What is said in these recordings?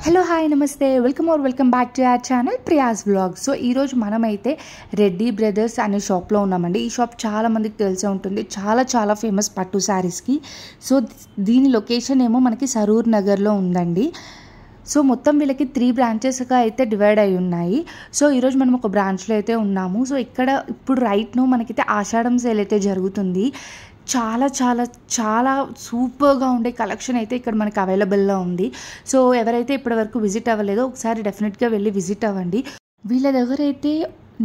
Hello hi నమస్తే welcome back to our channel Priya's vlog. So ఈరోజు మనమైతే రెడ్డి బ్రదర్స్ అనే షాప్లో ఉన్నామండి. ఈ షాప్ చాలా మందికి తెలిసే ఉంటుంది, చాలా ఫేమస్ పట్టు శారీస్కి. సో దీని లొకేషన్ ఏమో మనకి సరూర్ నగర్లో ఉందండి. సో మొత్తం వీళ్ళకి 3 బ్రాంచెస్గా అయితే డివైడ్ అయి ఉన్నాయి. సో ఈరోజు మనం ఒక బ్రాంచ్లో అయితే ఉన్నాము. సో ఇక్కడ ఇప్పుడు రైట్ నో మనకైతే ఆషాఢం సేల్ అయితే జరుగుతుంది. చాలా సూపర్గా ఉండే కలెక్షన్ అయితే ఇక్కడ మనకి అవైలబుల్లో ఉంది. సో ఎవరైతే ఇప్పటివరకు విజిట్ అవ్వలేదో ఒకసారి డెఫినెట్గా వెళ్ళి విజిట్ అవ్వండి. వీళ్ళ దగ్గర అయితే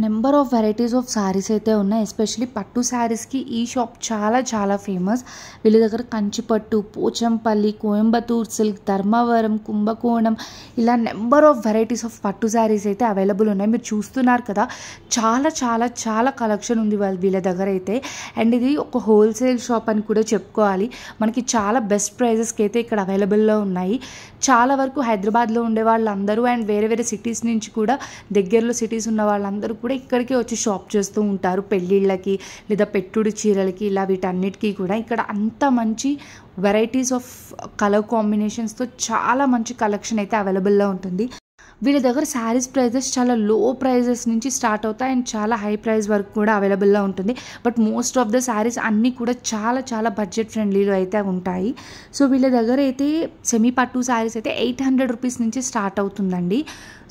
number of varieties of saris అయితే ఉన్నాయి. ఎస్పెషలీ పట్టు శారీస్కి ఈ షాప్ చాలా ఫేమస్. వీళ్ళ దగ్గర కంచిపట్టు, పోచంపల్లి, కోయంబత్తూర్ సిల్క్, ధర్మవరం, కుంభకోణం ఇలా నెంబర్ ఆఫ్ వెరైటీస్ ఆఫ్ పట్టు శారీస్ అయితే అవైలబుల్ ఉన్నాయి. మీరు చూస్తున్నారు కదా, చాలా కలెక్షన్ ఉంది వీళ్ళ దగ్గర అయితే. అండ్ ఇది ఒక హోల్సేల్ షాప్ అని కూడా చెప్పుకోవాలి. మనకి చాలా బెస్ట్ ప్రైజెస్కి అయితే ఇక్కడ అవైలబుల్లో ఉన్నాయి. చాలా వరకు హైదరాబాద్లో ఉండే వాళ్ళందరూ అండ్ వేరే సిటీస్ నుంచి కూడా దగ్గరలో సిటీస్ ఉన్న వాళ్ళందరూ కూడా ఇక్కడికి వచ్చి షాప్ చేస్తూ ఉంటారు. పెళ్ళిళ్ళకి లేదా పెట్టుడు చీరలకి ఇలా వీటన్నిటికీ కూడా ఇక్కడ అంత మంచి వెరైటీస్ ఆఫ్ కలర్ కాంబినేషన్స్తో చాలా మంచి కలెక్షన్ అయితే అవైలబుల్లో ఉంటుంది. వీళ్ళ దగ్గర శారీస్ ప్రైజెస్ చాలా లో ప్రైజెస్ నుంచి స్టార్ట్ అవుతాయి అండ్ చాలా హై ప్రైస్ వరకు కూడా అవైలబుల్లో ఉంటుంది. But most of the saris అన్నీ కూడా చాలా బడ్జెట్ ఫ్రెండ్లీలో అయితే ఉంటాయి. సో వీళ్ళ దగ్గర అయితే సెమీ పట్టు శారీస్ అయితే 800 రూపీస్ నుంచి స్టార్ట్ అవుతుందండి.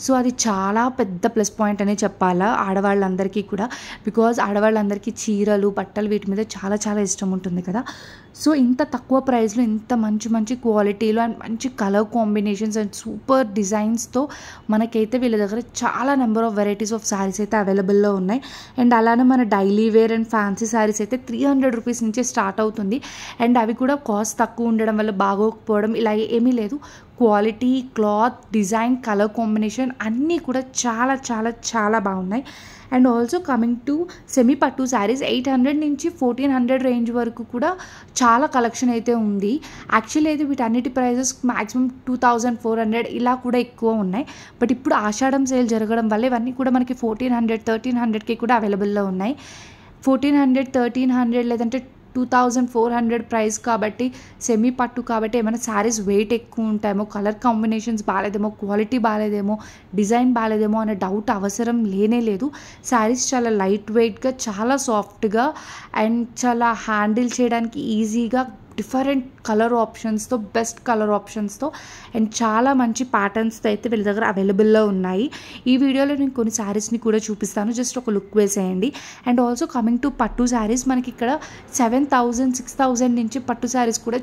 సో అది చాలా పెద్ద ప్లస్ పాయింట్ అనే చెప్పాలా ఆడవాళ్ళందరికీ కూడా. బికాజ్ ఆడవాళ్ళందరికీ చీరలు బట్టలు వీటి మీద చాలా ఇష్టం ఉంటుంది కదా. సో ఇంత తక్కువ ప్రైస్లో ఇంత మంచి క్వాలిటీలో అండ్ మంచి కలర్ కాంబినేషన్స్ అండ్ సూపర్ డిజైన్స్తో మనకైతే వీళ్ళ దగ్గర చాలా number of varieties of saris అయితే అవైలబుల్లో ఉన్నాయి. అండ్ అలానే మన daily wear and fancy saris అయితే 300 రూపీస్ నుంచే స్టార్ట్ అవుతుంది. అండ్ అవి కూడా కాస్ట్ తక్కువ ఉండడం వల్ల బాగోకపోవడం ఇలా ఏమీ లేదు. Quality, cloth, design, colour combination అన్నీ కూడా చాలా బాగున్నాయి. And also coming to semi పట్టు శారీస్ 800 నుంచి 1400 రేంజ్ వరకు కూడా చాలా కలెక్షన్ అయితే ఉంది. యాక్చువల్లీ అయితే వీటన్నిటి ప్రైజెస్ మ్యాక్సిమం 2400 ఇలా కూడా ఎక్కువ ఉన్నాయి. బట్ ఇప్పుడు ఆషాఢం సేల్ జరగడం వల్ల ఇవన్నీ కూడా మనకి 1400, 1300కి కూడా అవైలబుల్లో ఉన్నాయి. 1400, 1300 లేదంటే 2400 ప్రైస్ కాబట్టి సెమీ పట్టు కాబట్టి ఏమైనా శారీస్ వెయిట్ ఎక్కువ ఉంటాయేమో, కలర్ కాంబినేషన్స్ బాగాలేదేమో, క్వాలిటీ బాగాలేదేమో, డిజైన్ బాగాలేదేమో అనే డౌట్ అవసరం లేనే లేదు. శారీస్ చాలా లైట్ వెయిట్గా, చాలా సాఫ్ట్గా అండ్ చాలా హ్యాండిల్ చేయడానికి ఈజీగా, డిఫరెంట్ కలర్ ఆప్షన్స్తో, బెస్ట్ కలర్ ఆప్షన్స్తో అండ్ చాలా మంచి ప్యాటర్న్స్తో అయితే వీళ్ళ దగ్గర అవైలబుల్లో ఉన్నాయి. ఈ వీడియోలో నేను కొన్ని శారీస్ని కూడా చూపిస్తాను, జస్ట్ ఒక లుక్ వేసేయండి. అండ్ ఆల్సో కమింగ్ టు పట్టు శారీస్ మనకి ఇక్కడ 7000, 6000 నుంచి పట్టు శారీస్ కూడా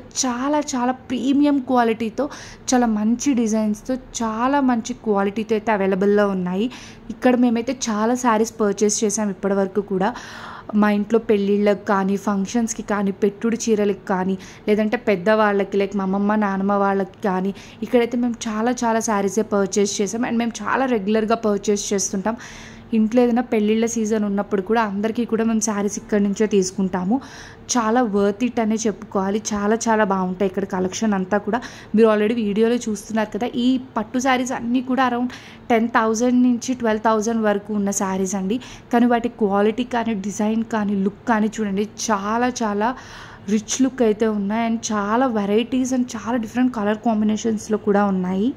చాలా ప్రీమియం క్వాలిటీతో, చాలా మంచి డిజైన్స్తో, చాలా మంచి క్వాలిటీతో అయితే అవైలబుల్లో ఉన్నాయి. ఇక్కడ మేమైతే చాలా శారీస్ పర్చేస్ చేసాం ఇప్పటివరకు కూడా. మా ఇంట్లో పెళ్ళిళ్ళకి కానీ, ఫంక్షన్స్కి కానీ, పెట్టుడు చీరలకి కానీ, లేదంటే పెద్దవాళ్ళకి లైక్ మా అమ్మమ్మ నాన్నమ్మ వాళ్ళకి కానీ ఇక్కడైతే మేము చాలా శారీసే పర్చేస్ చేసాం. అండ్ మేము చాలా రెగ్యులర్గా పర్చేస్ చేస్తుంటాం. ఇంట్లో ఏదైనా పెళ్ళిళ్ళ సీజన్ ఉన్నప్పుడు కూడా అందరికీ కూడా మేము శారీస్ ఇక్కడి నుంచే తీసుకుంటాము. చాలా వర్త్ ఇట్ అనే చెప్పుకోవాలి. చాలా బాగుంటాయి ఇక్కడ కలెక్షన్ అంతా కూడా. మీరు ఆల్రెడీ వీడియోలో చూస్తున్నారు కదా, ఈ పట్టు శారీస్ అన్నీ కూడా అరౌండ్ 10,000 నుంచి 12,000 వరకు ఉన్న శారీస్ అండి. కానీ వాటి క్వాలిటీ కానీ, డిజైన్ కానీ, లుక్ కానీ చూడండి, చాలా రిచ్ లుక్ అయితే ఉన్నాయి. అండ్ చాలా వెరైటీస్ అండ్ చాలా డిఫరెంట్ కలర్ కాంబినేషన్స్లో కూడా ఉన్నాయి.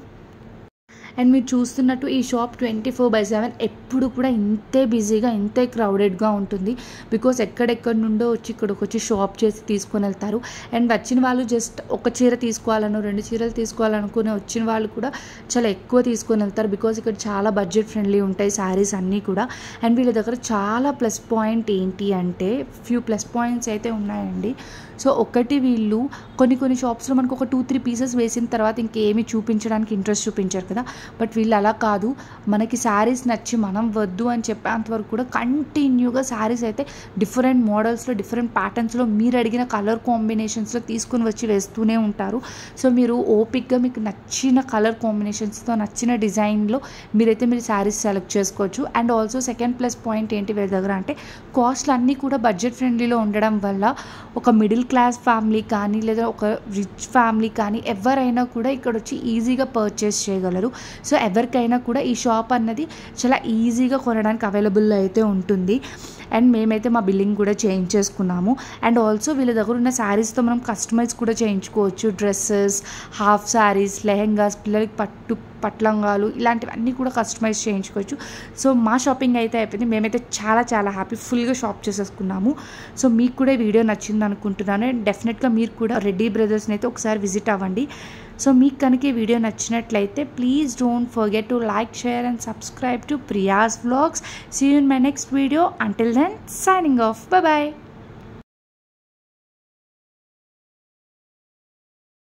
అండ్ మీరు చూస్తున్నట్టు ఈ షాప్ 24/7 ఎప్పుడు కూడా ఇంతే బిజీగా, ఇంతే క్రౌడెడ్గా ఉంటుంది. బికాస్ ఎక్కడెక్కడి నుండో వచ్చి ఇక్కడికి వచ్చి షాప్ చేసి తీసుకొని వెళ్తారు. అండ్ వచ్చిన వాళ్ళు జస్ట్ ఒక చీర తీసుకోవాలనో 2 చీరలు తీసుకోవాలనుకుని వచ్చిన వాళ్ళు కూడా చాలా ఎక్కువ తీసుకొని వెళ్తారు. బికాస్ ఇక్కడ చాలా బడ్జెట్ ఫ్రెండ్లీ ఉంటాయి శారీస్ అన్నీ కూడా. అండ్ వీళ్ళ దగ్గర చాలా ప్లస్ పాయింట్ ఏంటి అంటే, ఫ్యూ ప్లస్ పాయింట్స్ అయితే ఉన్నాయండి. సో ఒకటి, వీళ్ళు కొన్ని షాప్స్లో మనకు ఒక 2-3 పీసెస్ వేసిన తర్వాత ఇంకేమీ చూపించడానికి ఇంట్రెస్ట్ చూపించారు కదా. బట్ వీళ్ళు అలా కాదు. మనకి శారీస్ నచ్చి మనం వద్దు అని చెప్పేంతవరకు కూడా కంటిన్యూగా శారీస్ అయితే డిఫరెంట్ మోడల్స్లో, డిఫరెంట్ ప్యాటర్న్స్లో మీరు అడిగిన కలర్ కాంబినేషన్స్లో తీసుకుని వచ్చి వేస్తూనే ఉంటారు. సో మీరు ఓపిక్గా మీకు నచ్చిన కలర్ కాంబినేషన్స్తో, నచ్చిన డిజైన్లో మీరు శారీస్ సెలెక్ట్ చేసుకోవచ్చు. And also second plus point ఏంటి వీళ్ళ దగ్గర అంటే, కాస్ట్లు అన్నీ కూడా బడ్జెట్ ఫ్రెండ్లీలో ఉండడం వల్ల ఒక మిడిల్ క్లాస్ ఫ్యామిలీ కానీ లేదా ఒక రిచ్ ఫ్యామిలీ కానీ ఎవరైనా కూడా ఇక్కడ వచ్చి ఈజీగా పర్చేస్ చేయగలరు. సో ఎవరికైనా కూడా ఈ షాప్ అన్నది చాలా ఈజీగా కొనడానికి అవైలబుల్లో అయితే ఉంటుంది. అండ్ మేమైతే మా బిల్లింగ్ కూడా చేంజ్ చేసుకున్నాము. అండ్ ఆల్సో వీళ్ళ దగ్గర ఉన్న శారీస్తో మనం కస్టమైజ్ కూడా చేయించుకోవచ్చు. డ్రెస్సెస్, హాఫ్ శారీస్, లెహెంగాస్, పిల్లలకి పట్లంగాలు ఇలాంటివన్నీ కూడా కస్టమైజ్ చేయించుకోవచ్చు. సో మా షాపింగ్ అయితే అయిపోయింది. మేమైతే చాలా చాలా హ్యాపీ, ఫుల్గా షాప్ చేసేసుకున్నాము. సో మీకు కూడా వీడియో నచ్చింది అనుకుంటున్నాను. డెఫినెట్గా మీరు కూడా రెడ్డి బ్రదర్స్ని అయితే ఒకసారి విజిట్ అవ్వండి. సో మీకు కనుక ఈ వీడియో నచ్చినట్లయితే please don't forget to like, share and subscribe to Priya's Vlogs. See you in my next video. Until then, signing off. Bye bye.